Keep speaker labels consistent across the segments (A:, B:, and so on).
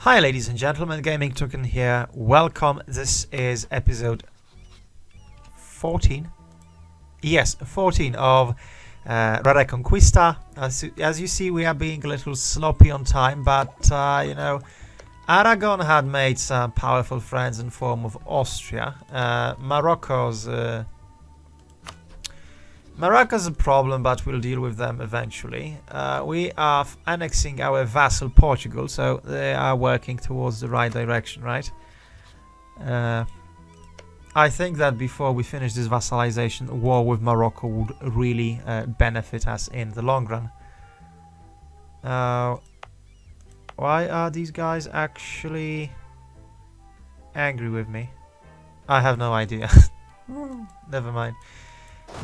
A: Hi ladies and gentlemen, Gaming Toucan here. Welcome. This is episode 14. Yes, 14 of Re-Reconquista. As you see, we are being a little sloppy on time, but you know, Aragon had made some powerful friends in form of Austria. Morocco's a problem, but we'll deal with them eventually. We are annexing our vassal Portugal, so they are working towards the right direction, right? I think that before we finish this vassalization, war with Morocco would really benefit us in the long run. Why are these guys actually angry with me? I have no idea. Never mind.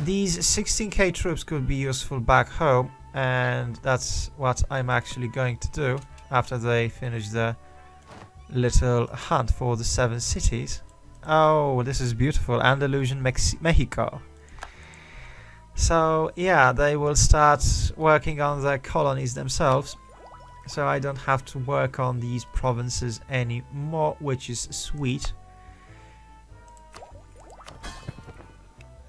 A: These 16k troops could be useful back home, and that's what I'm actually going to do after they finish the little hunt for the 7 cities. Oh, this is beautiful. Andalusian Mexico. So yeah, they will start working on their colonies themselves, so I don't have to work on these provinces anymore, which is sweet.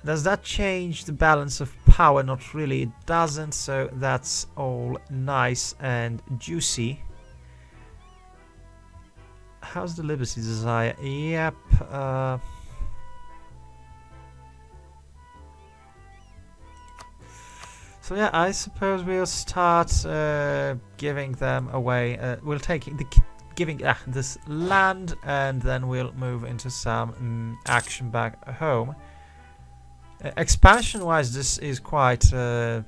A: Does that change the balance of power? Not really, it doesn't, so that's all nice and juicy. How's the Liberty Desire? Yep. So yeah, I suppose we'll start giving them away. We'll take giving this land, and then we'll move into some action back home. Expansion-wise, this is quite the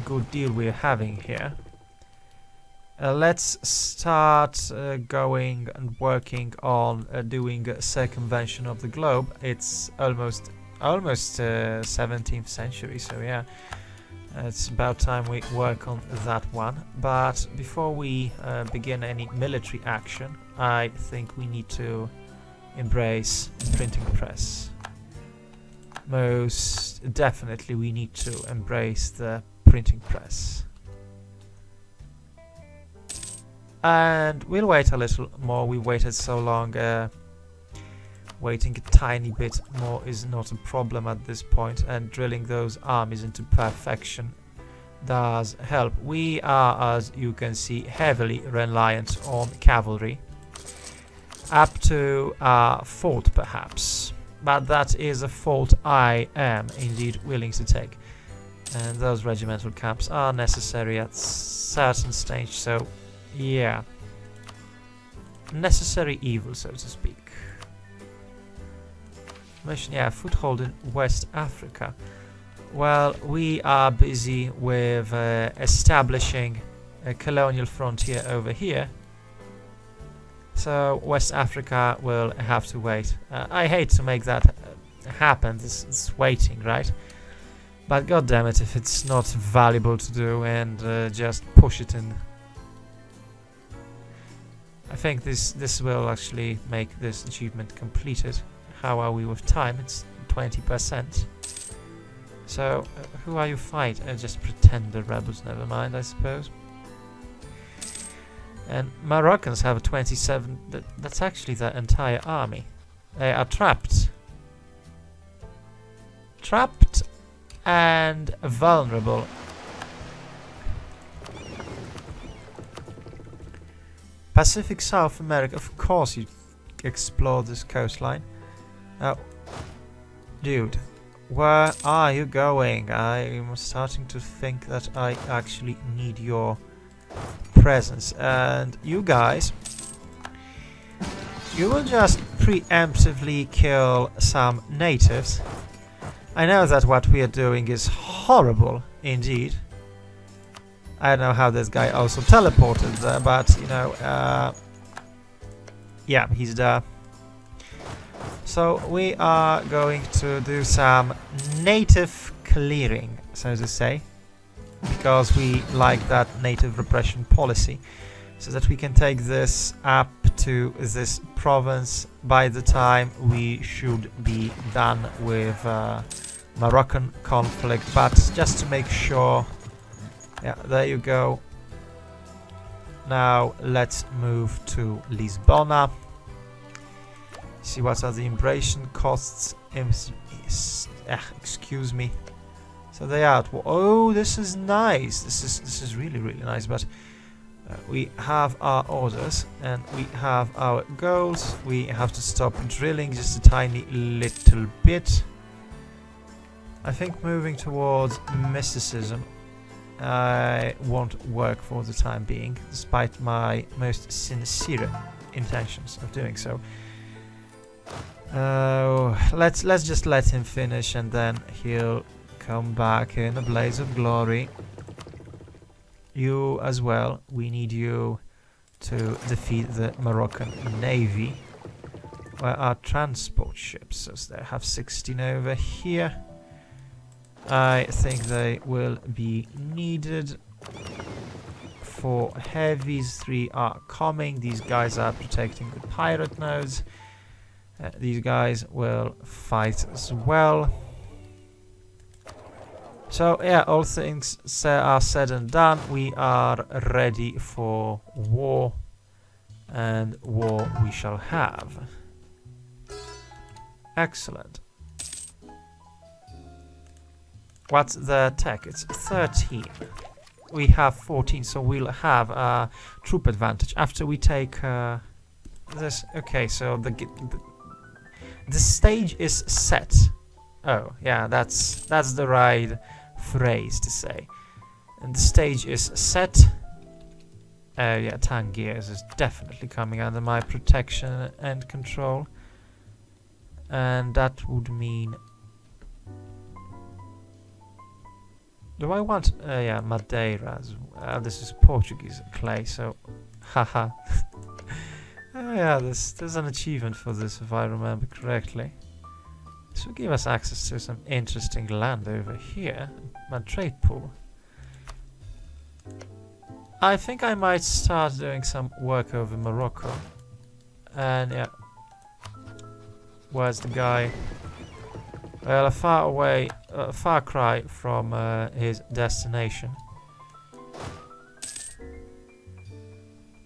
A: good deal we're having here. Let's start going and working on doing a circumvention of the globe. It's almost 17th century, so yeah, it's about time we work on that one. But before we begin any military action, I think we need to embrace the printing press. Most definitely we need to embrace the printing press. And we'll wait a little more. We waited so long. Waiting a tiny bit more is not a problem at this point, and drilling those armies into perfection does help. We are, as you can see, heavily reliant on cavalry. Up to a fort perhaps. But that is a fault I am indeed willing to take. And those regimental camps are necessary at certain stage, so yeah. Necessary evil, so to speak. Mission, yeah, foothold in West Africa. Well, we are busy with establishing a colonial frontier over here. So West Africa will have to wait. I hate to make that happen. It's waiting, right? But god damn it, if it's not valuable to do, and just push it in. I think this will actually make this achievement completed. How are we with time? It's 20%. So who are you fighting? Just pretend the rebels. Never mind, I suppose. And Moroccans have 27. That's actually the entire army. They are trapped. Trapped and vulnerable. Pacific South America. Of course you explore this coastline. Oh, dude, where are you going? I'm starting to think that I actually need your presence, and you guys, you will just preemptively kill some natives. I know that what we are doing is horrible indeed. I don't know how this guy also teleported there, but you know, yeah, he's there. So we are going to do some native clearing, so to say, because we like that native repression policy, so that we can take this up to this province by the time we should be done with Moroccan conflict. But just to make sure, yeah, there you go. now let's move to Lisbona. See what are the immigration costs. Excuse me. So they are. Oh, this is nice. This is really nice. But we have our orders and we have our goals. We have to stop drilling just a tiny little bit. I think moving towards mysticism won't work for the time being, despite my most sincere intentions of doing so. Let's just let him finish, and then he'll come back in a blaze of glory. You as well. We need you to defeat the Moroccan Navy. Where are transport ships? So they have 16 over here. I think they will be needed for heavies. 3 are coming. These guys are protecting the pirate nodes. These guys will fight as well. So yeah, all things are said and done. We are ready for war, and war we shall have. Excellent. What's the tech? It's 13. We have 14, so we'll have a troop advantage after we take this. Okay, so the stage is set. Oh, yeah, that's the right phrase to say. And the stage is set. Yeah, Tangiers is definitely coming under my protection and control. And that would mean... Do I want... yeah, Madeira. This is Portuguese clay, so... Haha. Yeah, there's an achievement for this, if I remember correctly. This will give us access to some interesting land over here. My trade pool. I think I might start doing some work over Morocco. And yeah. Where's the guy? Well, a far cry from his destination.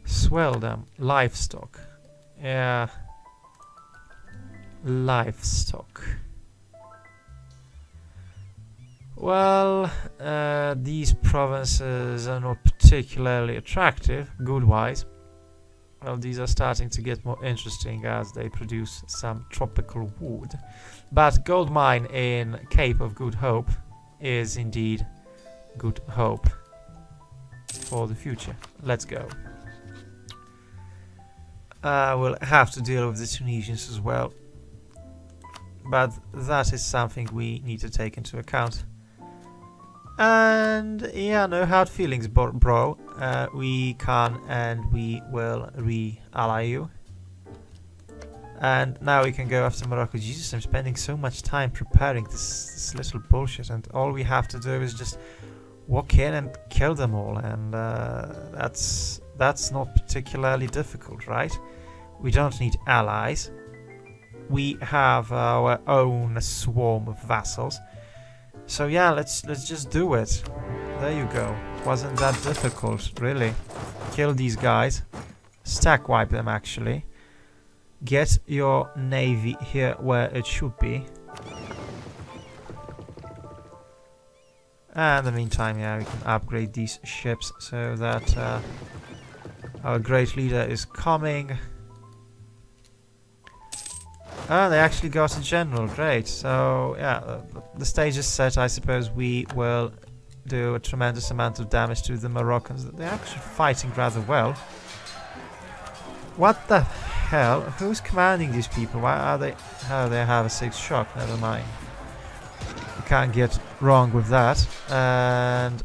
A: Swelldom, livestock. Yeah. Livestock. Well, these provinces are not particularly attractive, good-wise. Well, these are starting to get more interesting as they produce some tropical wood. But gold mine in Cape of Good Hope is indeed good hope for the future. Let's go. We'll have to deal with the Tunisians as well. But that is something we need to take into account. And yeah, no hard feelings, bro. We can and we will re-ally you. And now we can go after Morocco. Jesus, I'm spending so much time preparing this little bullshit, and all we have to do is just walk in and kill them all, and that's not particularly difficult, right? We don't need allies. We have our own swarm of vassals. So yeah, let's just do it. There you go. Wasn't that difficult, really. Kill these guys. Stack wipe them, actually. Get your navy here where it should be. And in the meantime, yeah, we can upgrade these ships so that our great leader is coming. Ah, they actually got a general. Great. So, yeah, the stage is set. I suppose we will do a tremendous amount of damage to the Moroccans. They're actually fighting rather well. What the hell? Who's commanding these people? Why are they... Oh, they have a 6 shock. Never mind. You can't get wrong with that. And...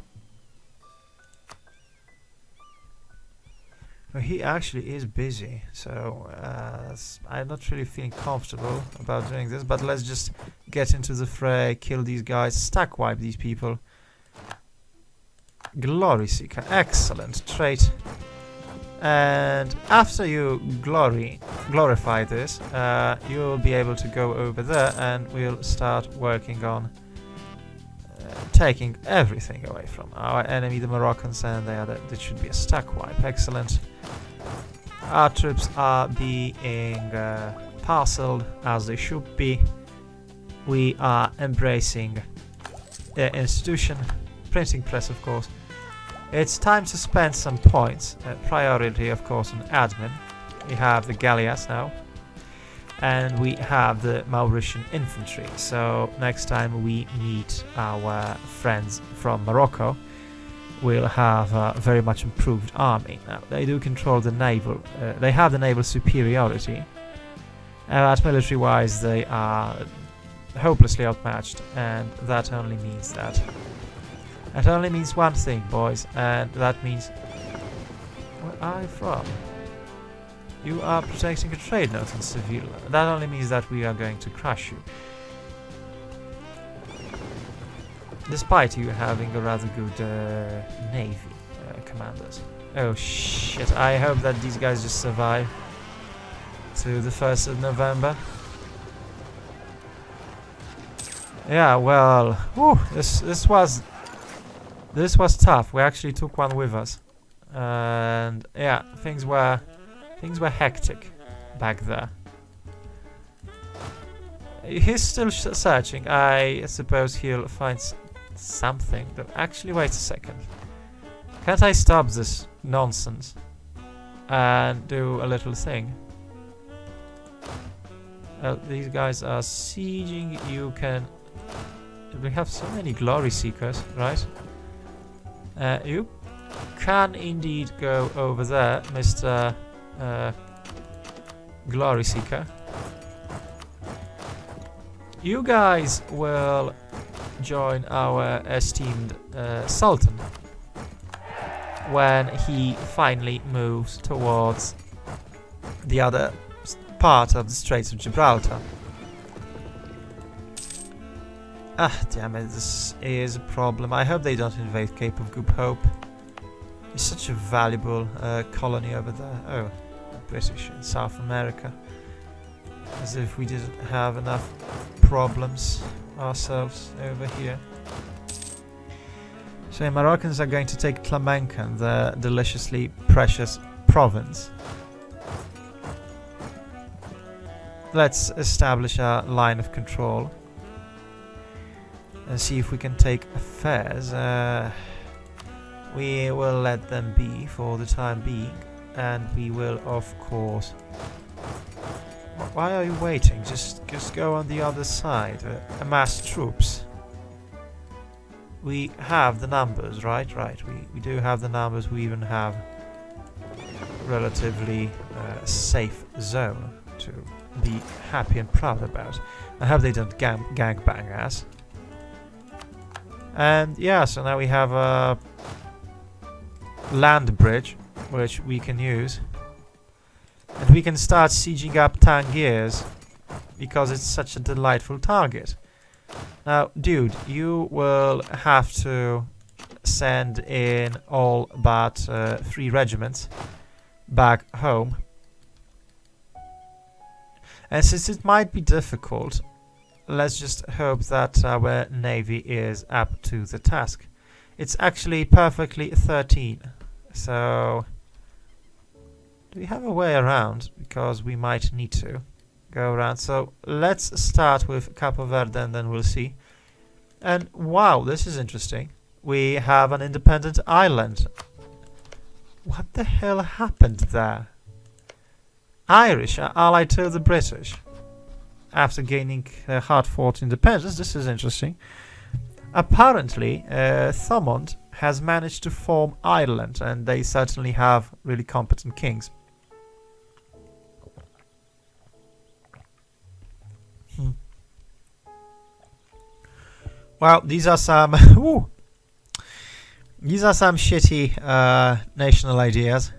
A: well, he actually is busy, so I'm not really feeling comfortable about doing this, but let's just get into the fray, kill these guys, stack wipe these people. Glory Seeker, excellent trait. And after you glorify this, you'll be able to go over there and we'll start working on taking everything away from our enemy, the Moroccans, and there should be a stack wipe. Excellent. Our troops are being parceled as they should be. We are embracing the institution, printing press, of course. It's time to spend some points. Priority, of course, on admin. We have the galleass now, and we have the Mauritian infantry. So next time we meet our friends from Morocco, we'll have a very much improved army. Now they do control the naval. They have the naval superiority, but military-wise they are hopelessly outmatched, and that only means one thing, boys, and that means... Where are you from? You are protecting a trade note in Seville. That only means that we are going to crush you. Despite you having a rather good navy commanders. Oh shit, I hope that these guys just survive to the 1st of November. Yeah, well, whew, this was tough. We actually took one with us, and yeah, things were hectic back there. He's still searching. I suppose he'll find something. Actually, wait a second. Can't I stop this nonsense and do a little thing? These guys are sieging. You can... We have so many glory seekers, right? You can indeed go over there, Mr. Glory Seeker. You guys will join our esteemed Sultan when he finally moves towards the other part of the Straits of Gibraltar. Ah, damn it, this is a problem. I hope they don't invade Cape of Good Hope. It's such a valuable colony over there. Oh, the British in South America. As if we didn't have enough problems ourselves over here. So the Moroccans are going to take Tlamancan, the deliciously precious province. Let's establish a line of control and see if we can take affairs. We will let them be for the time being, and we will, of course... Why are you waiting? Just go on the other side. Amass troops. We have the numbers, right? Right. We do have the numbers. We even have relatively safe zone to be happy and proud about. I hope they don't gangbang us. And yeah, so now we have a land bridge which we can use, and we can start sieging up Tangiers because it's such a delightful target. Now, dude, you will have to send in all but 3 regiments back home. And since it might be difficult, let's just hope that our navy is up to the task. It's actually perfectly 13, so do we have a way around? Because we might need to go around. So let's start with Capo Verde and then we'll see. And wow, this is interesting. We have an independent island. What the hell happened there? Irish are allied to the British after gaining hard-fought independence. This is interesting. Apparently, Thomond has managed to form Ireland, and they certainly have really competent kings. Well, these are some these are some shitty national ideas.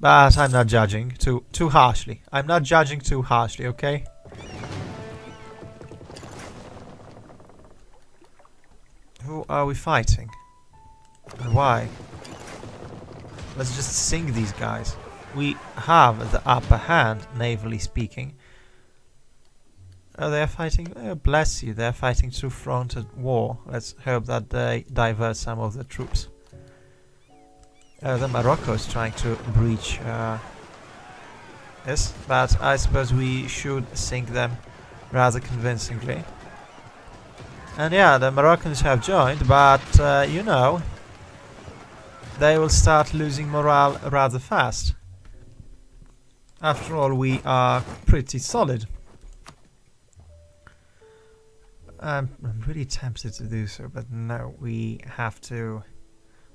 A: But I'm not judging too harshly. I'm not judging too harshly, okay? Who are we fighting? And why? Let's just sink these guys. We have the upper hand, navally speaking. They're fighting. Oh, bless you. They're fighting two-fronted war. Let's hope that they divert some of the troops. The Morocco is trying to breach this, but I suppose we should sink them rather convincingly. And yeah, the Moroccans have joined, but you know, they will start losing morale rather fast. After all, we are pretty solid. I'm really tempted to do so, but no, we have to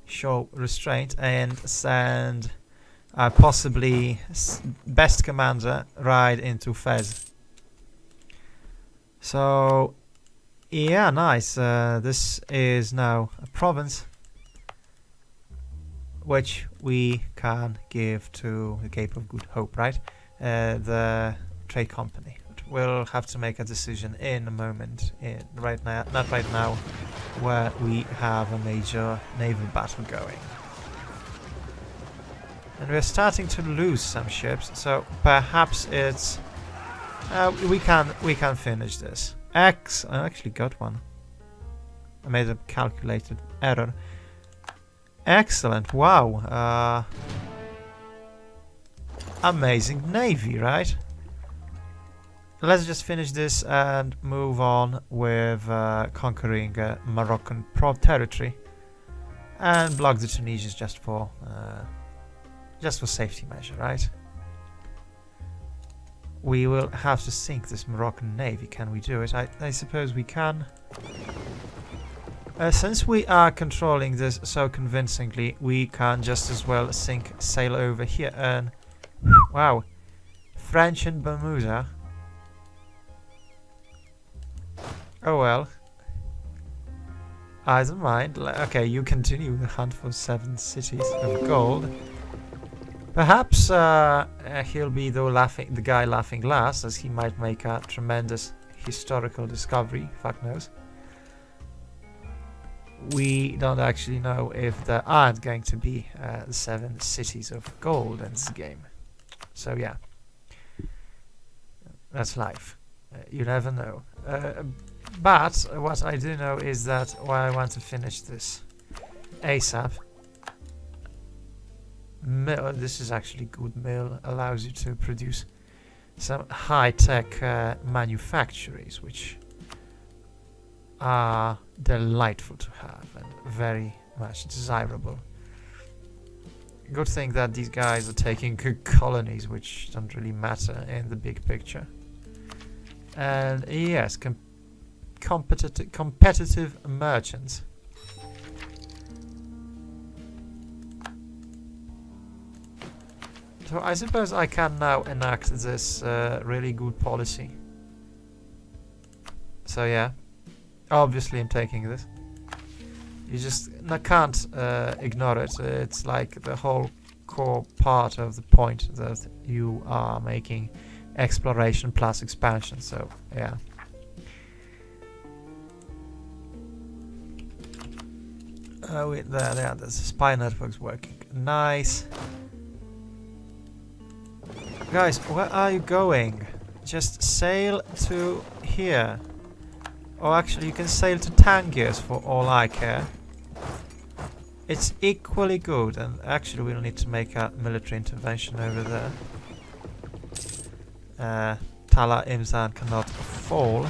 A: show restraint and send possibly best commander right into Fez. So yeah, nice. This is now a province which we can give to the Cape of Good Hope, right? The trade company. We'll have to make a decision in a moment. Right now, not right now, where we have a major naval battle going. And we're starting to lose some ships, so perhaps it's we can finish this. I actually got one. I made a calculated error. Excellent! Wow, amazing navy, right? Let's just finish this and move on with conquering Moroccan territory, and block the Tunisians just for safety measure, right? We will have to sink this Moroccan navy. Can we do it? I suppose we can. Since we are controlling this so convincingly, we can just as well sail over here and... Wow. French in Bermuda. Oh well. I don't mind. Okay, you continue the hunt for 7 cities of gold. Perhaps he'll be the guy laughing last, as he might make a tremendous historical discovery. Fuck knows. We don't actually know if there aren't going to be 7 cities of gold in this game. So yeah, that's life. You never know. But what I do know is that while I want to finish this ASAP, this is actually good mill, allows you to produce some high-tech manufactories, which are delightful to have and very much desirable. Good thing that these guys are taking good colonies, which don't really matter in the big picture. And yes, competitive merchants. So I suppose I can now enact this really good policy. So yeah, obviously I'm taking this. You just can't ignore it. It's like the whole core part of the point that you are making exploration plus expansion. So yeah. There, the spy network's working. Nice. Guys, where are you going? Just sail to here. Or actually, you can sail to Tangiers for all I care. It's equally good, and actually we'll need to make a military intervention over there. Tala Imzan cannot fall.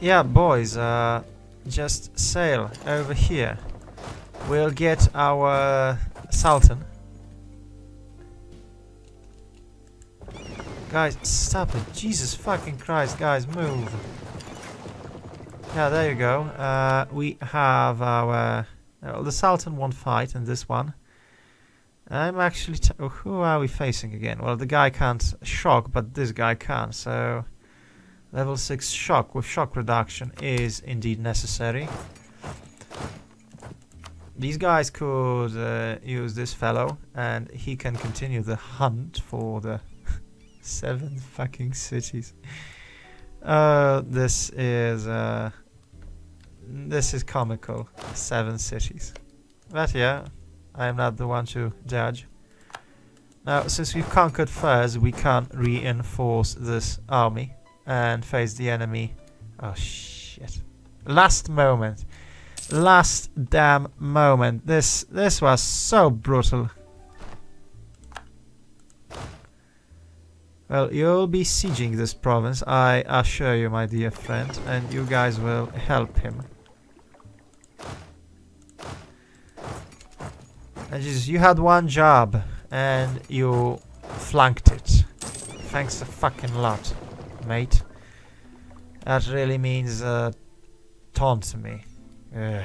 A: Yeah, boys, just sail over here. We'll get our Sultan. Guys, stop it. Jesus fucking Christ, guys, move. Yeah, there you go. We have our... the Sultan won't fight in this one. I'm actually... who are we facing again? Well, the guy can't shock, but this guy can, so... Level 6 shock with shock reduction is indeed necessary. These guys could use this fellow, and he can continue the hunt for the 7 fucking cities. This is comical. 7 cities. But yeah, I am not the one to judge. Now, since we've conquered Fez, we can reinforce this army and face the enemy. Oh shit. Last moment. Last damn moment. This was so brutal. Well, you'll be sieging this province, I assure you, my dear friend, and you guys will help him. And Jesus, you had one job, and you flanked it. Thanks a fucking lot, mate. That really means a ton to me. Ugh.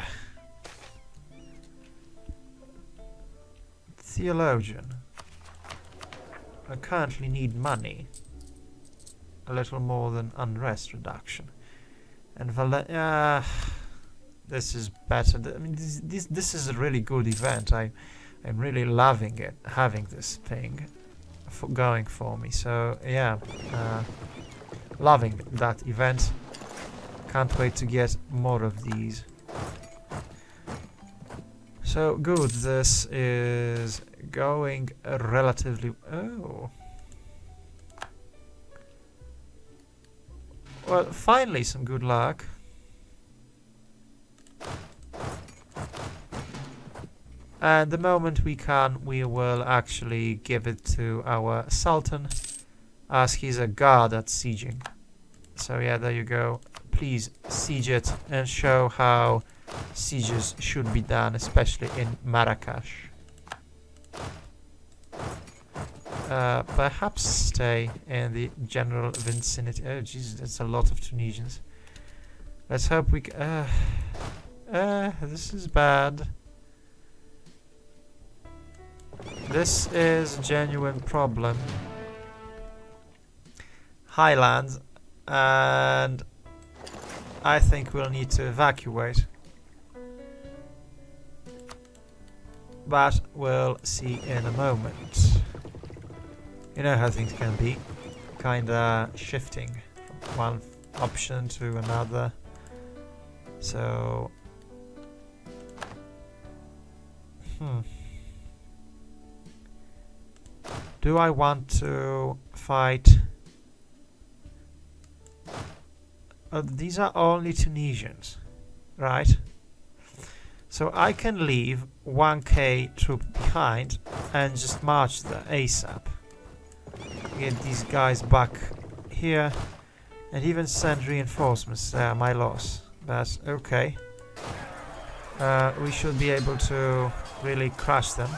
A: Theologian. I currently need money. A little more than unrest reduction. And this is better. I mean, this is a really good event. I'm really loving it, having this thing going for me. So yeah, loving that event. Can't wait to get more of these. So good. This is going relatively. Oh. Well, finally some good luck. And the moment we can, we will actually give it to our Sultan, as he's a god at sieging. So yeah, there you go. Please siege it and show how sieges should be done, especially in Marrakesh. Perhaps stay in the general vicinity. Oh Jesus, that's a lot of Tunisians. Let's hope we this is bad. This is a genuine problem. Highlands, and I think we'll need to evacuate. But we'll see in a moment. You know how things can be. Kinda shifting from one option to another. So... Do I want to fight? These are only Tunisians, right? So I can leave 1k troop behind and just march there ASAP. Get these guys back here and even send reinforcements there, my loss. That's okay. We should be able to really crush them.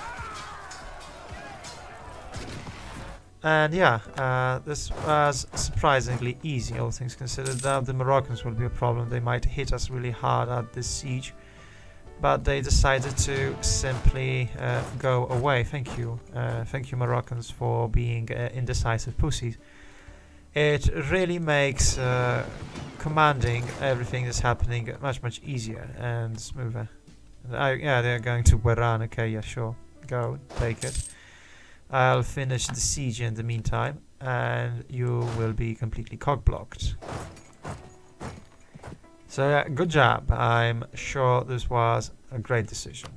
A: And yeah, this was surprisingly easy, all things considered. The Moroccans will be a problem. They might hit us really hard at this siege. But they decided to simply go away. Thank you. Thank you, Moroccans, for being indecisive pussies. It really makes commanding everything that's happening much easier and smoother. Yeah, they're going to Weran. Okay, yeah, sure. Go, take it. I'll finish the siege in the meantime, and you will be completely cock-blocked. So yeah, good job. I'm sure this was a great decision.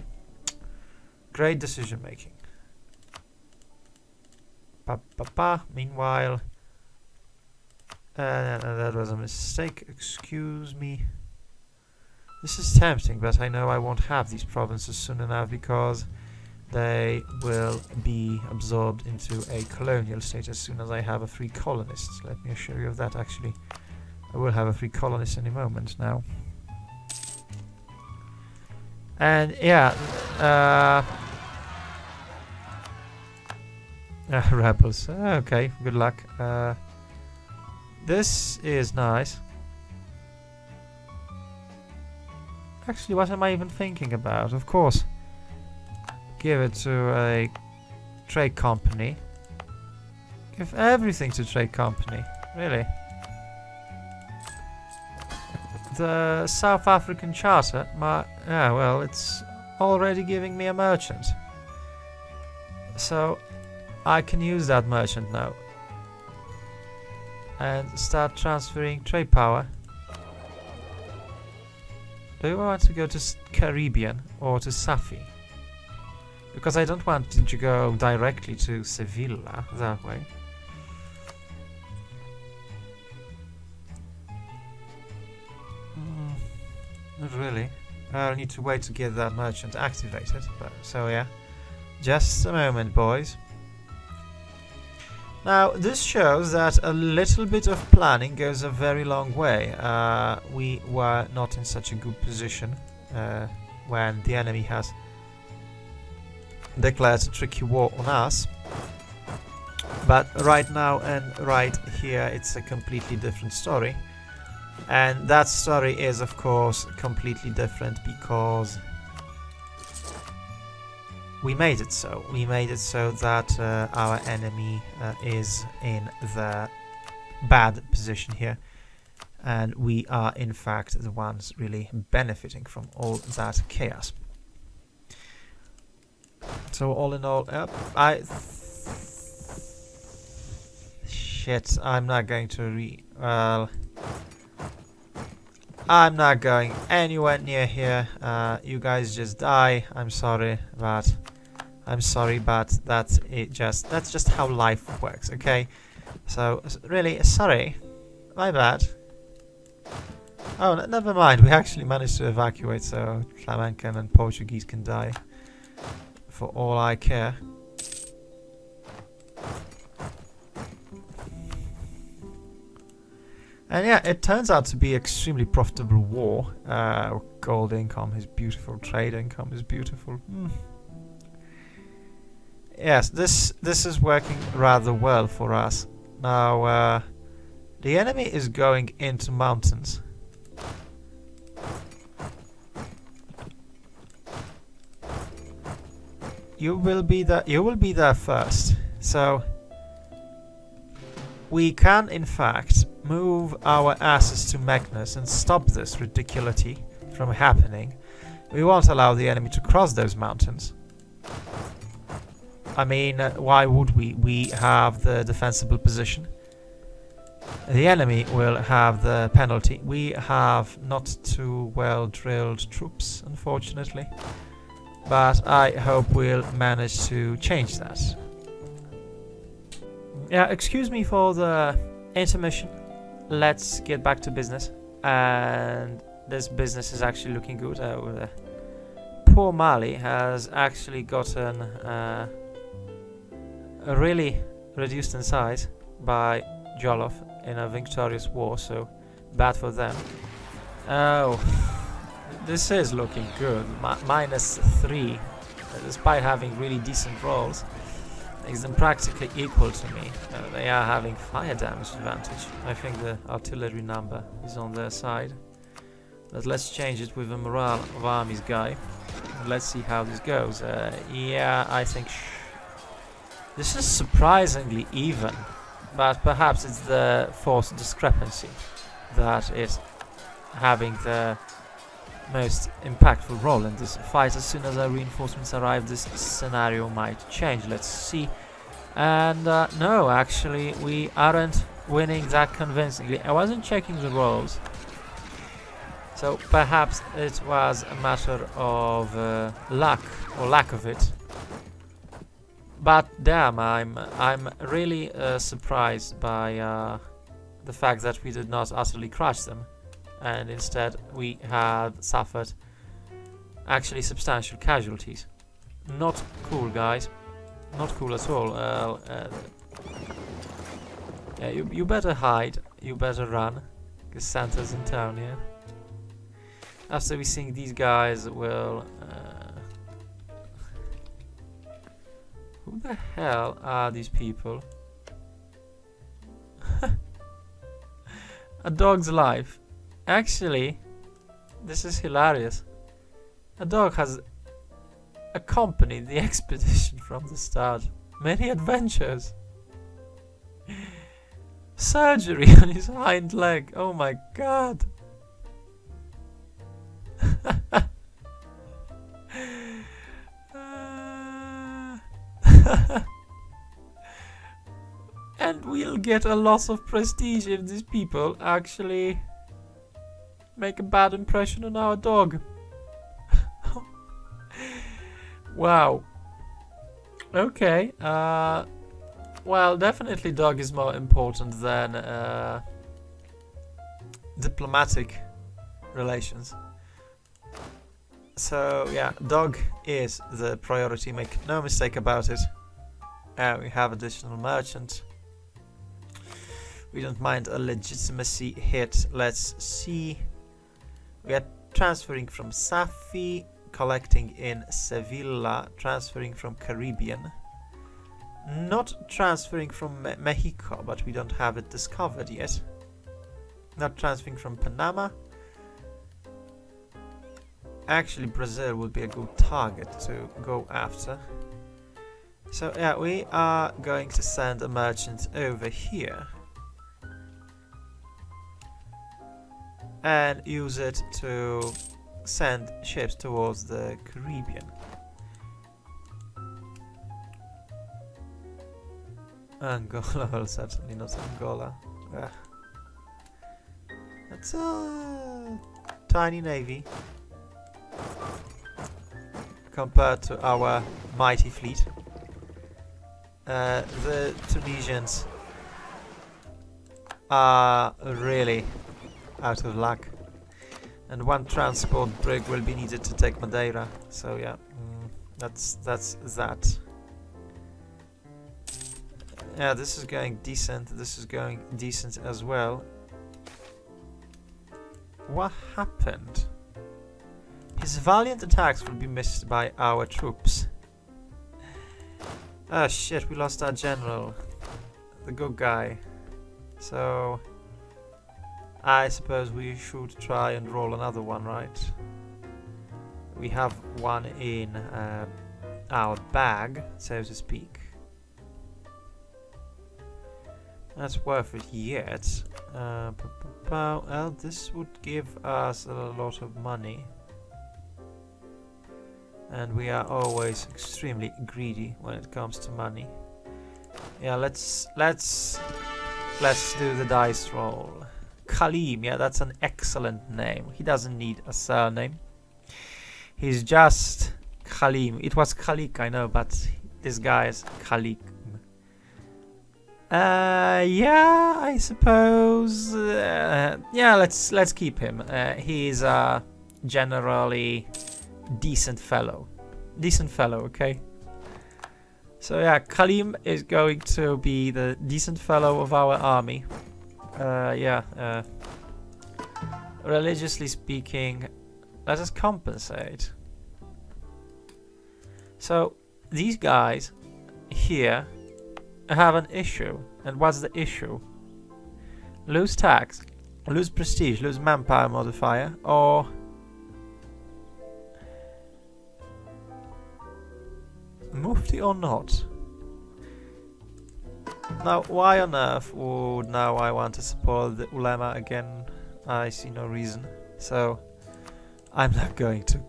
A: Great decision making. Meanwhile, that was a mistake. Excuse me. This is tempting, but I know I won't have these provinces soon enough because they will be absorbed into a colonial state as soon as I have a free colonist. Let me assure you of that, actually. I will have a free colonist any moment now. And yeah, rebels. Okay, good luck. This is nice. Actually, what am I even thinking about? Of course, give it to a trade company. Give everything to trade company. Really? The South African Charter, yeah, well, it's already giving me a merchant. So I can use that merchant now and start transferring trade power. Do I want to go to Caribbean or to Safi? Because I don't want to go directly to Sevilla that way. Not really. I'll need to wait to get that merchant activated. But so yeah, just a moment, boys. Now this shows that a little bit of planning goes a very long way. We were not in such a good position when the enemy has declared a tricky war on us. But right now and right here, it's a completely different story. And that story is, of course, completely different because we made it so. We made it so that our enemy is in the bad position here. And we are, in fact, the ones really benefiting from all that chaos. So, all in all, shit, I'm not going to I'm not going anywhere near here. You guys just die. I'm sorry, but that's it. That's just how life works. Okay, so really sorry, my bad. Oh, never mind. We actually managed to evacuate, so Flamencan and Portuguese can die for all I care. And yeah, it turns out to be extremely profitable war. Gold income is beautiful, trade income is beautiful. Yes, this is working rather well for us. Now, the enemy is going into mountains. You will be there first. So we can, in fact, move our asses to Magnus and stop this ridiculity from happening. We won't allow the enemy to cross those mountains. I mean, why would we? We have the defensible position. The enemy will have the penalty. We have not too well drilled troops, unfortunately. But I hope we'll manage to change that. Yeah, excuse me for the intermission. Let's get back to business. And this business is actually looking good. Poor Mali has actually gotten really reduced in size by Jollof in a victorious war, so bad for them. Oh, this is looking good. -3, despite having really decent rolls. Makes them practically equal to me. They are having fire damage advantage. I think the artillery number is on their side. But let's change it with a morale of armies guy. Let's see how this goes. Yeah, I think this is surprisingly even. But perhaps it's the force discrepancy that is having the most impactful role in this fight. As soon as our reinforcements arrive, this scenario might change. Let's see. And no, actually, we aren't winning that convincingly. I wasn't checking the rolls, so perhaps it was a matter of luck or lack of it. But damn, I'm really surprised by the fact that we did not utterly crush them. And instead we had suffered actually substantial casualties. Not cool, guys. Not cool at all. Yeah, you better hide. You better run, because Santa's in town, yeah? After we think these guys will... who the hell are these people? A dog's life. Actually, this is hilarious. A dog has accompanied the expedition from the start. Many adventures. Surgery on his hind leg. Oh my god. And we'll get a loss of prestige if these people actually make a bad impression on our dog. Wow. Okay. Well, definitely dog is more important than diplomatic relations. So yeah, dog is the priority, make no mistake about it. We have additional merchant. We don't mind a legitimacy hit. Let's see. We are transferring from Safi, collecting in Sevilla, transferring from Caribbean. Not transferring from Mexico, but we don't have it discovered yet. Not transferring from Panama. Actually, Brazil would be a good target to go after. So yeah, we are going to send a merchant over here. And use it to send ships towards the Caribbean. Angola, well, certainly not Angola. That's a tiny navy compared to our mighty fleet. The Tunisians are really out of luck, and one transport brig will be needed to take Madeira. So yeah, that's that. Yeah, this is going decent. This is going decent as well. What happened? His valiant attacks will be missed by our troops. Oh shit, we lost our general, the good guy. So I suppose we should try and roll another one, right? We have one in our bag, so to speak. That's worth it yet. Well, this would give us a lot of money. And we are always extremely greedy when it comes to money. Yeah, let's do the dice roll. Khalim, yeah, that's an excellent name. He doesn't need a surname. He's just Khalim. It was Khalik, I know, but this guy is Khalik. Yeah, I suppose. Yeah, let's keep him. He's a generally decent fellow. Okay. So yeah, Khalim is going to be the decent fellow of our army. Yeah. Religiously speaking, let us compensate. So these guys here have an issue. And what's the issue? Lose tax, lose prestige, lose manpower modifier, or Mufti or not? Now, why on earth would now I want to support the ulema again? I see no reason. So I'm not going to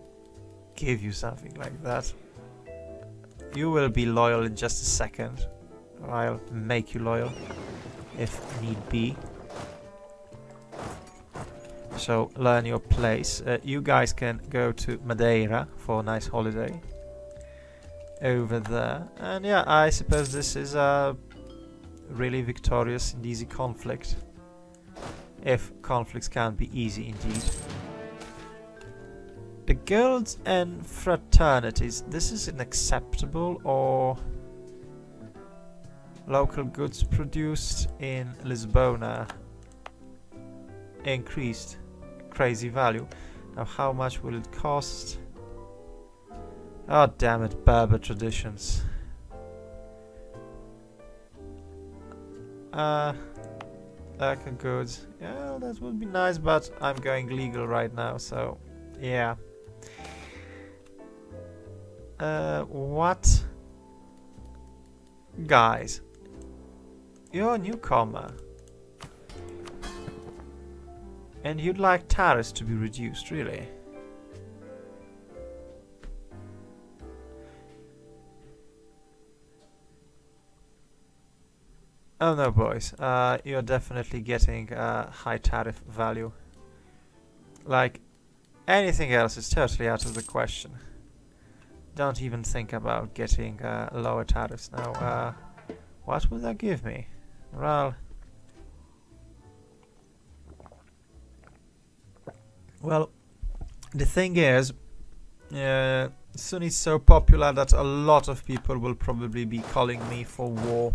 A: give you something like that. You will be loyal in just a second. I'll make you loyal if need be. So learn your place. You guys can go to Madeira for a nice holiday over there. And yeah, I suppose this is a really victorious and easy conflict. If conflicts can be easy indeed. The guilds and fraternities, this is unacceptable, or local goods produced in Lisbona increased crazy value. Now how much will it cost? Oh damn it, Berber traditions. Local goods, yeah, that would be nice, but I'm going legal right now, so yeah. What? Guys, you're a newcomer. And you'd like tariffs to be reduced, really? Oh no, boys. You're definitely getting a high tariff value. Like, anything else is totally out of the question. don't even think about getting lower tariffs now. What would that give me? Well, the thing is, soon it's so popular that a lot of people will probably be calling me for war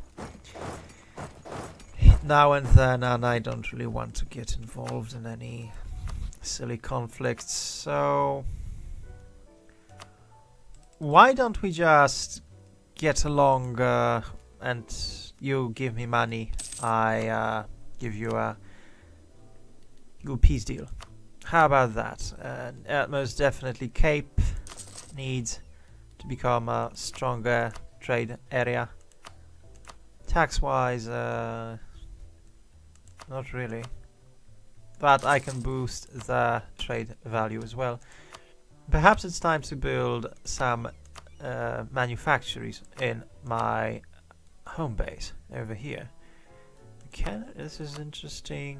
A: now and then, and I don't really want to get involved in any silly conflicts, so why don't we just get along and you give me money, I give you a good peace deal. How about that? Most definitely Cape needs to become a stronger trade area. Tax-wise, not really. But I can boost the trade value as well. Perhaps it's time to build some manufactories in my home base over here. This is interesting.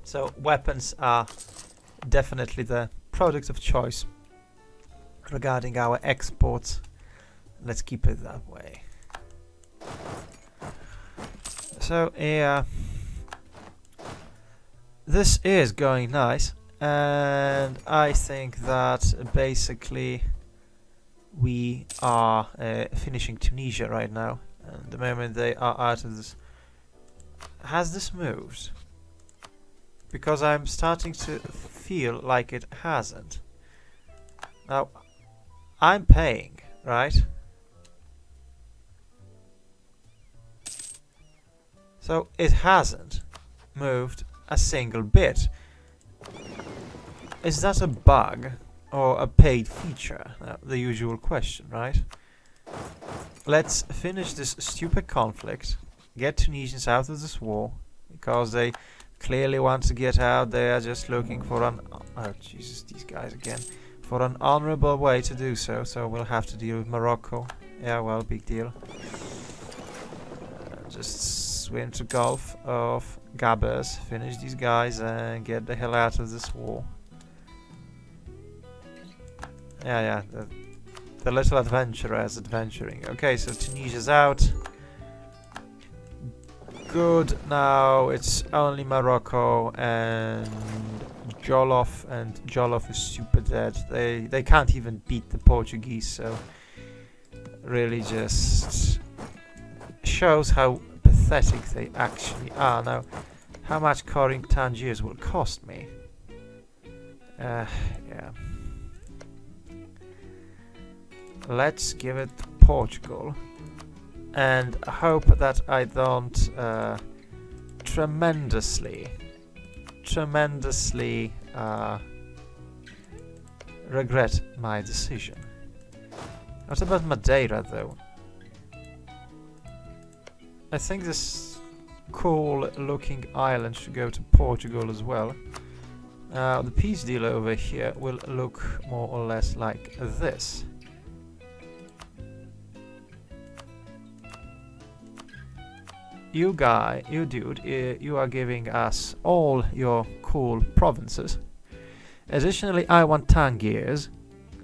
A: So weapons are definitely the product of choice regarding our exports. Let's keep it that way. So yeah, this is going nice, and I think that basically we are finishing Tunisia right now, and the moment they are out of this. Has this moved? Because I'm starting to feel like it hasn't. Now, I'm paying, right? So it hasn't moved a single bit. Is that a bug or a paid feature? The usual question, right? Let's finish this stupid conflict, get Tunisians out of this war, because they clearly want to get out. They are just looking for an... Oh, Jesus, these guys again. For an honorable way to do so, so we'll have to deal with Morocco. Yeah, well, big deal. Just swim to Gulf of Gabbers, finish these guys, and get the hell out of this war. Yeah, the little adventurer is adventuring. Okay, so Tunisia's out. Good, now it's only Morocco and Jollof, and Jollof is super dead. They can't even beat the Portuguese, so really just shows how pathetic they actually are. Now, how much coring Tangiers will cost me? Yeah. Let's give it to Portugal. And hope that I don't tremendously regret my decision. What about Madeira, though? I think this cool-looking island should go to Portugal as well. The peace deal over here will look more or less like this. You dude, you are giving us all your cool provinces. Additionally, I want Tangiers.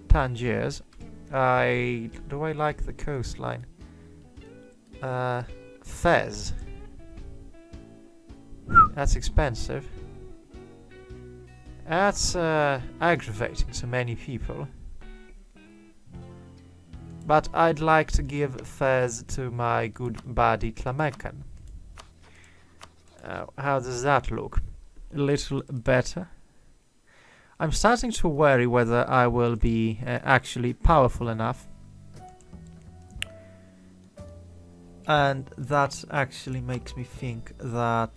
A: Do I like the coastline? Fez. That's expensive. That's aggravating to many people. But I'd like to give Fez to my good buddy Tlamekan. How does that look? A little better? I'm starting to worry whether I will be actually powerful enough. And that actually makes me think that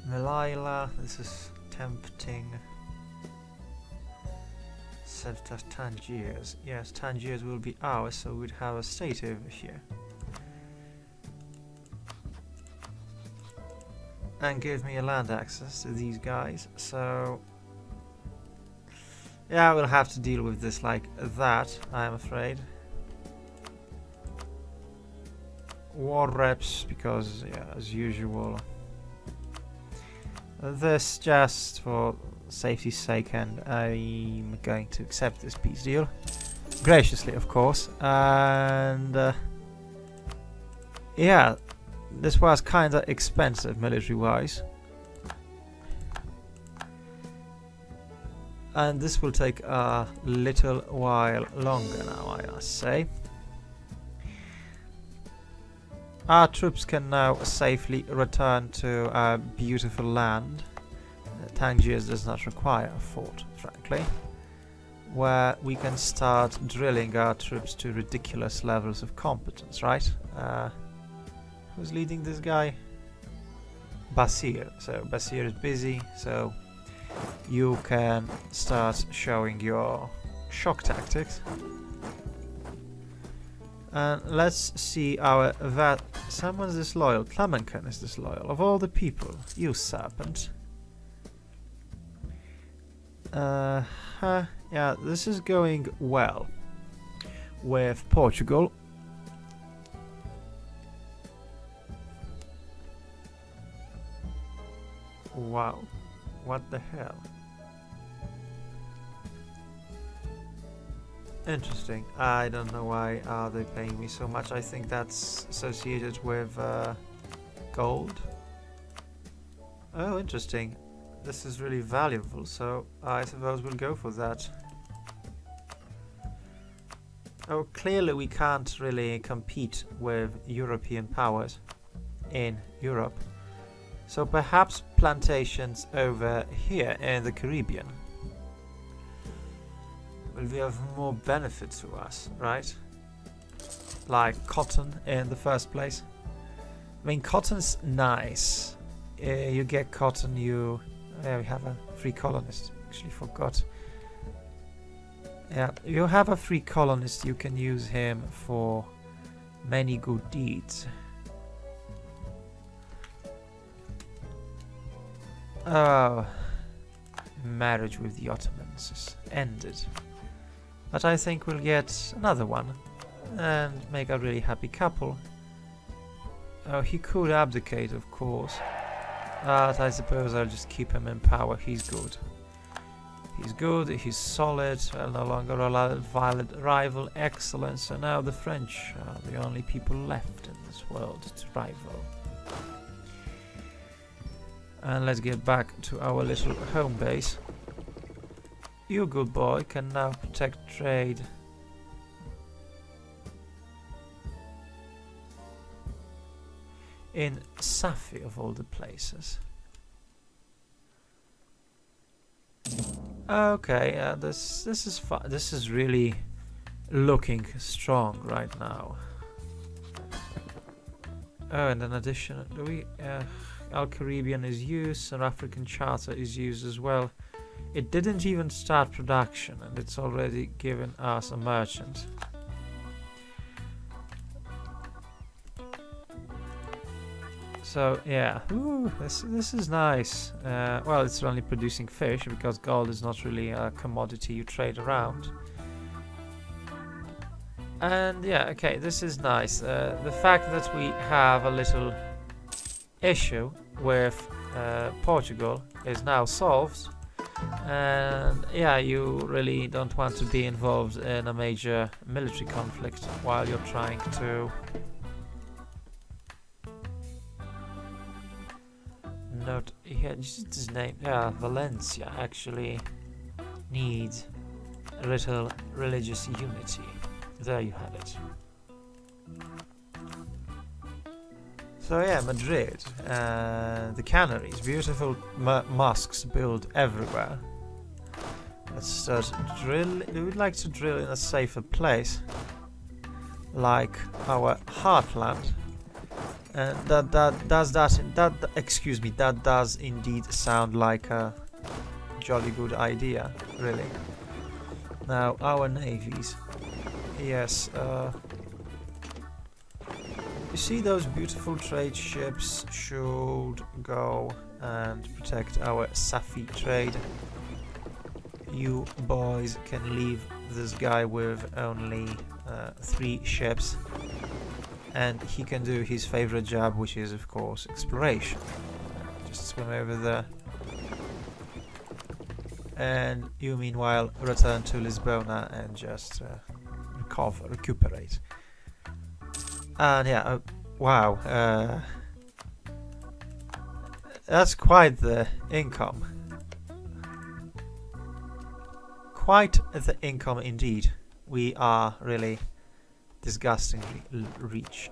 A: Melilla, this is tempting. Tangiers. Yes, Tangiers will be ours, so we'd have a state over here. And give me a land access to these guys, so yeah, we'll have to deal with this like that, I'm afraid. War reps, because yeah, as usual, this just for safety's sake, and I'm going to accept this peace deal. Graciously, of course. And yeah, this was kinda expensive military-wise. And this will take a little while longer now, I must say. Our troops can now safely return to our beautiful land. Tangiers does not require a fort, frankly. Where we can start drilling our troops to ridiculous levels of competence, right? Who's leading this guy? Basir. So Basir is busy, so you can start showing your shock tactics. And let's see our someone's disloyal. Clamencan is disloyal. Of all the people, you serpent. Yeah, this is going well with Portugal. Wow, what the hell? Interesting. I don't know why are they paying me so much. I think that's associated with gold. Oh, interesting. This is really valuable, so I suppose we'll go for that. Oh, clearly we can't really compete with European powers in Europe. So perhaps plantations over here in the Caribbean will be of more benefit to us, right? Like cotton in the first place. I mean, cotton's nice. You get cotton, yeah, we have a free colonist. Actually forgot. Yeah, you have a free colonist, you can use him for many good deeds. Oh, marriage with the Ottomans is ended. But I think we'll get another one and make a really happy couple. Oh, he could abdicate, of course. But I suppose I'll just keep him in power. He's good. He's good, he's solid, well, no longer a violent rival. Excellent. So now the French are the only people left in this world to rival. And let's get back to our little home base. You, good boy, can now protect trade. In Safi, of all the places. Okay, this is fun. This is really looking strong right now. Oh, and in addition, do we? Al Caribbean is used, South African Charter is used as well. It didn't even start production, and it's already given us a merchant. So yeah, ooh, this is nice. Well, it's only producing fish because gold is not really a commodity you trade around. And yeah, okay, this is nice. The fact that we have a little issue with Portugal is now solved. And yeah, you really don't want to be involved in a major military conflict while you're trying to note here, just his name. Yeah, Valencia actually needs a little religious unity. There you have it. So yeah, Madrid, the Canaries, beautiful mosques built everywhere. Let's start drill. We would like to drill in a safer place, like our heartland. And that does indeed sound like a jolly good idea, really. Now our navies, yes. You see those beautiful trade ships should go and protect our Safi trade. You boys can leave this guy with only 3 ships. And he can do his favorite job, which is, of course, exploration. Just swim over there. And you meanwhile return to Lisbona and just recuperate. And yeah, wow, that's quite the income. Quite the income indeed. We are really disgustingly rich.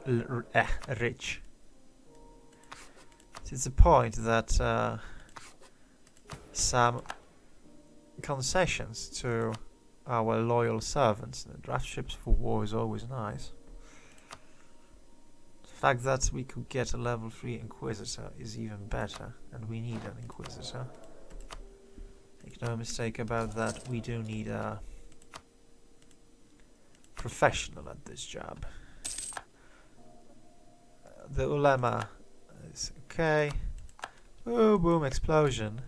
A: It's the point that some concessions to our loyal servants. The draft ships for war is always nice. The fact that we could get a level 3 Inquisitor is even better, and we need an Inquisitor. Make no mistake about that, we do need a professional at this job. The ulema is okay. Oh, boom, explosion.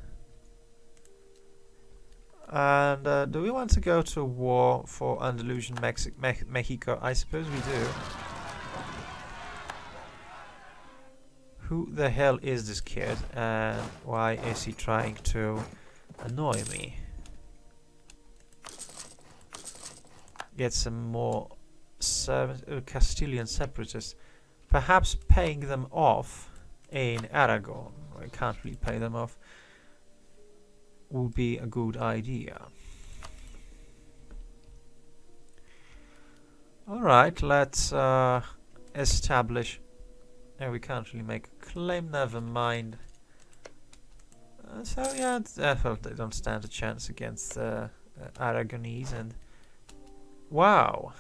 A: And do we want to go to war for Andalusian Mexico? I suppose we do. Who the hell is this kid, and why is he trying to annoy me? Get some more Castilian separatists. Perhaps paying them off in Aragon. I can't really pay them off. Would be a good idea. Alright, let's establish. We can't really make a claim, never mind. So yeah, well, they don't stand a chance against Aragonese, and wow.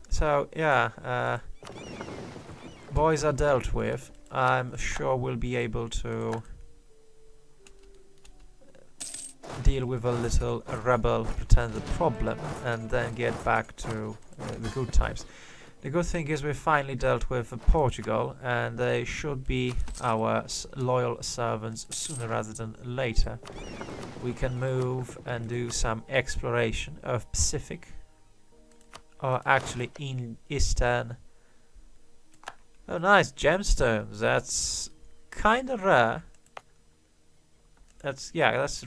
A: So yeah, boys are dealt with. I'm sure we'll be able to deal with a little rebel pretended problem and then get back to the good times. The good thing is we finally dealt with Portugal, and they should be our loyal servants sooner rather than later. We can move and do some exploration of Pacific, or actually in Eastern. Oh nice, gemstones, that's kinda rare. That's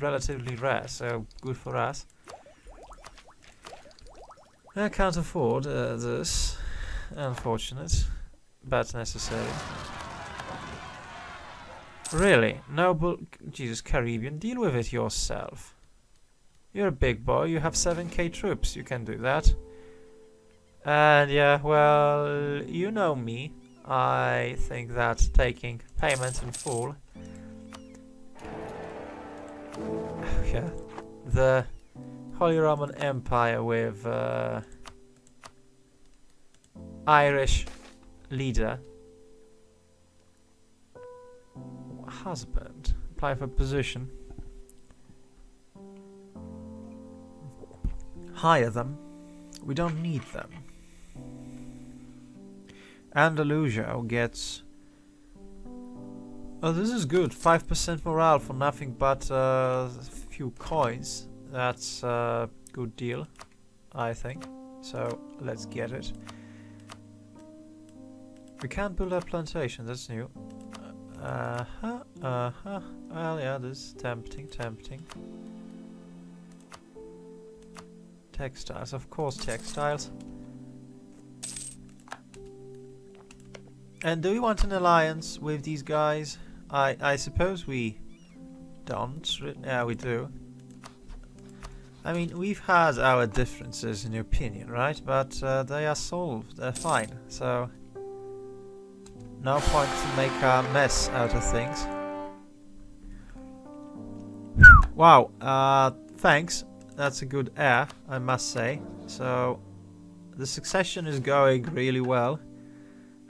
A: relatively rare, so good for us. I can't afford this. Unfortunate, but necessary. Really? Noble... Jesus, Caribbean, deal with it yourself. You're a big boy, you have 7k troops, you can do that. And yeah, well, you know me. I think that taking payment in full... yeah, the Holy Roman Empire with... Irish leader. Husband. Apply for position. Hire them. We don't need them. Andalusia gets... oh, this is good. 5% morale for nothing but a few coins. That's a good deal, I think. So, let's get it. We can't build a plantation, that's new. Well, yeah, this is tempting. Textiles, of course, textiles. And do we want an alliance with these guys? I suppose we don't. Yeah, we do. I mean, we've had our differences in opinion, right? But they are solved, they're fine, so... no point to make a mess out of things. Wow, thanks. That's a good heir, I must say. So, the succession is going really well.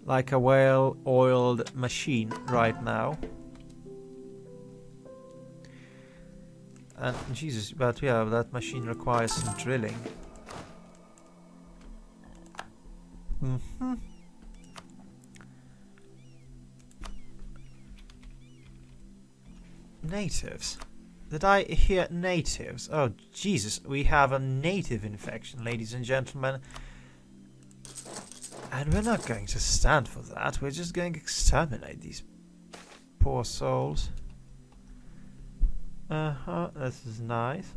A: Like a well-oiled machine right now. And, Jesus, but yeah, that machine requires some drilling. Natives. Did I hear natives? Oh, Jesus, we have a native infection, ladies and gentlemen. And we're not going to stand for that. We're just going to exterminate these poor souls. This is nice.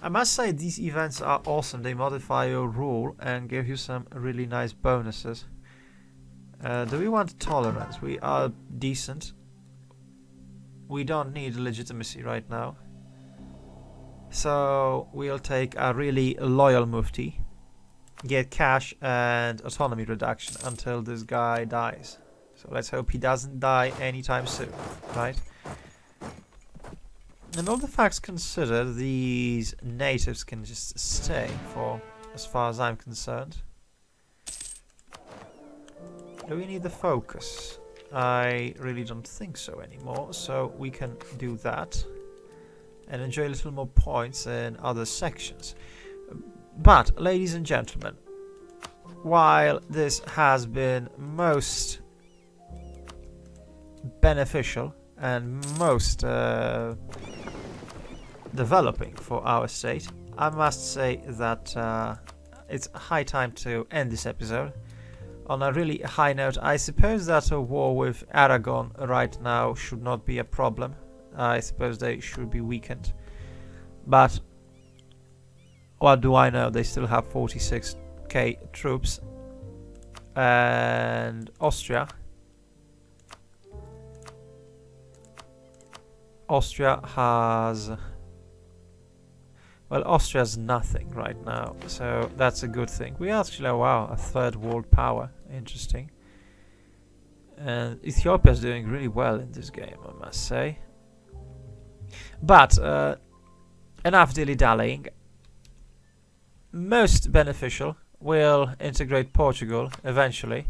A: I must say these events are awesome. They modify your rule and give you some really nice bonuses. Do we want tolerance? We are decent. We don't need legitimacy right now. So we'll take a really loyal mufti. Get cash and autonomy reduction until this guy dies. So let's hope he doesn't die anytime soon, right? And all the facts considered, these natives can just stay for as far as I'm concerned. Do we need the focus? I really don't think so anymore, so we can do that and enjoy a little more points in other sections. But, ladies and gentlemen, while this has been most beneficial and most developing for our state, I must say that it's high time to end this episode on a really high note. I suppose that a war with Aragon right now should not be a problem. I suppose they should be weakened, but what do I know? They still have 46k troops, and Austria has, well, Austria's nothing right now, so that's a good thing. We actually, oh wow, a third world power, interesting. And Ethiopia's doing really well in this game, I must say. But enough dilly-dallying. Most beneficial, we'll integrate Portugal eventually.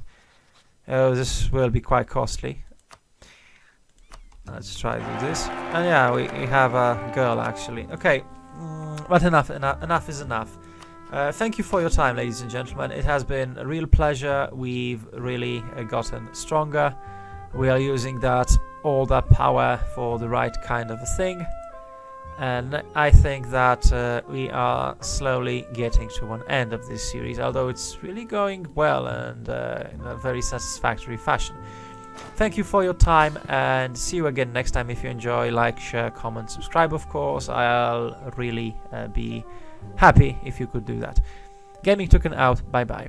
A: This will be quite costly. Let's try to do this. And yeah, we have a girl actually. Okay, but enough is enough. Thank you for your time, ladies and gentlemen. It has been a real pleasure. We've really gotten stronger. We are using all that power for the right kind of a thing. And I think that we are slowly getting to an end of this series, although it's really going well and in a very satisfactory fashion. Thank you for your time, and see you again next time. If you enjoy, like, share, comment, subscribe, of course. I'll really be happy if you could do that. Gaming Toucan out. Bye bye.